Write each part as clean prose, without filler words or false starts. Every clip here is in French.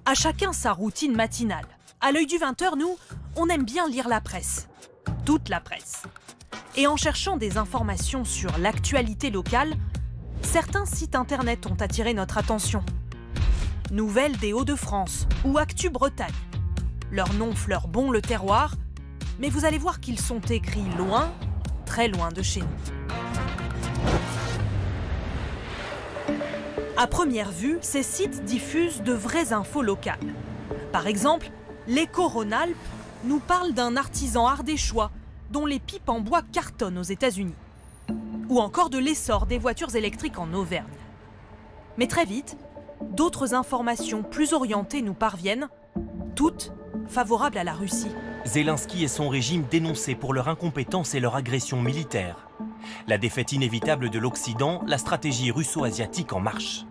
À chacun sa routine matinale. À l'œil du 20h, nous, on aime bien lire la presse. Toute la presse. Et en cherchant des informations sur l'actualité locale, certains sites internet ont attiré notre attention. Nouvelles des Hauts-de-France ou Actu Bretagne. Leur nom fleure bon le terroir, mais vous allez voir qu'ils sont écrits loin, très loin de chez nous. À première vue, ces sites diffusent de vraies infos locales. Par exemple, l'Écho Rhône-Alpes nous parle d'un artisan ardéchois dont les pipes en bois cartonnent aux États-Unis. Ou encore de l'essor des voitures électriques en Auvergne. Mais très vite, d'autres informations plus orientées nous parviennent, toutes favorables à la Russie. Zelensky et son régime dénoncés pour leur incompétence et leur agression militaire. La défaite inévitable de l'Occident, la stratégie russo-asiatique en marche.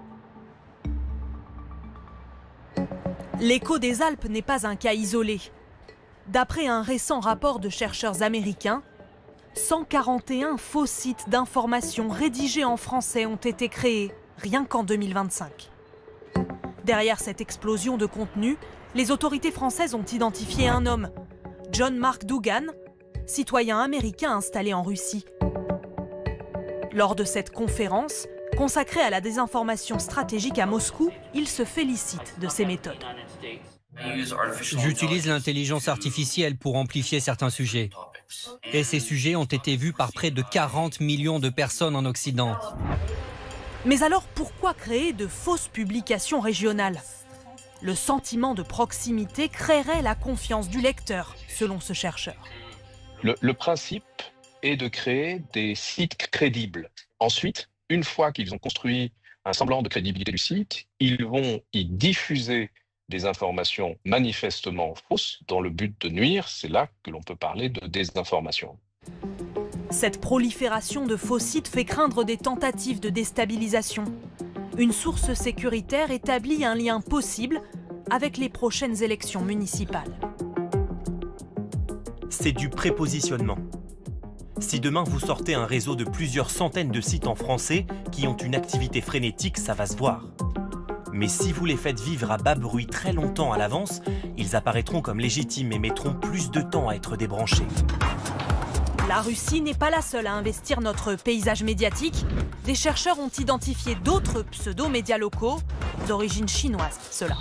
L'Écho des Alpes n'est pas un cas isolé. D'après un récent rapport de chercheurs américains, 141 faux sites d'information rédigés en français ont été créés, rien qu'en 2025. Derrière cette explosion de contenu, les autorités françaises ont identifié un homme, John Mark Dougan, citoyen américain installé en Russie. Lors de cette conférence, consacrée à la désinformation stratégique à Moscou, il se félicite de ses méthodes. J'utilise l'intelligence artificielle pour amplifier certains sujets. Et ces sujets ont été vus par près de 40 millions de personnes en Occident. Mais alors pourquoi créer de fausses publications régionales? Le sentiment de proximité créerait la confiance du lecteur, selon ce chercheur. Le principe est de créer des sites crédibles. Ensuite, une fois qu'ils ont construit un semblant de crédibilité du site, ils vont y diffuser des informations manifestement fausses dans le but de nuire. C'est là que l'on peut parler de désinformation. Cette prolifération de faux sites fait craindre des tentatives de déstabilisation. Une source sécuritaire établit un lien possible avec les prochaines élections municipales. C'est du prépositionnement. Si demain vous sortez un réseau de plusieurs centaines de sites en français qui ont une activité frénétique, ça va se voir. Mais si vous les faites vivre à bas bruit très longtemps à l'avance, ils apparaîtront comme légitimes et mettront plus de temps à être débranchés. La Russie n'est pas la seule à investir notre paysage médiatique. Des chercheurs ont identifié d'autres pseudo-médias locaux d'origine chinoise, ceux-là.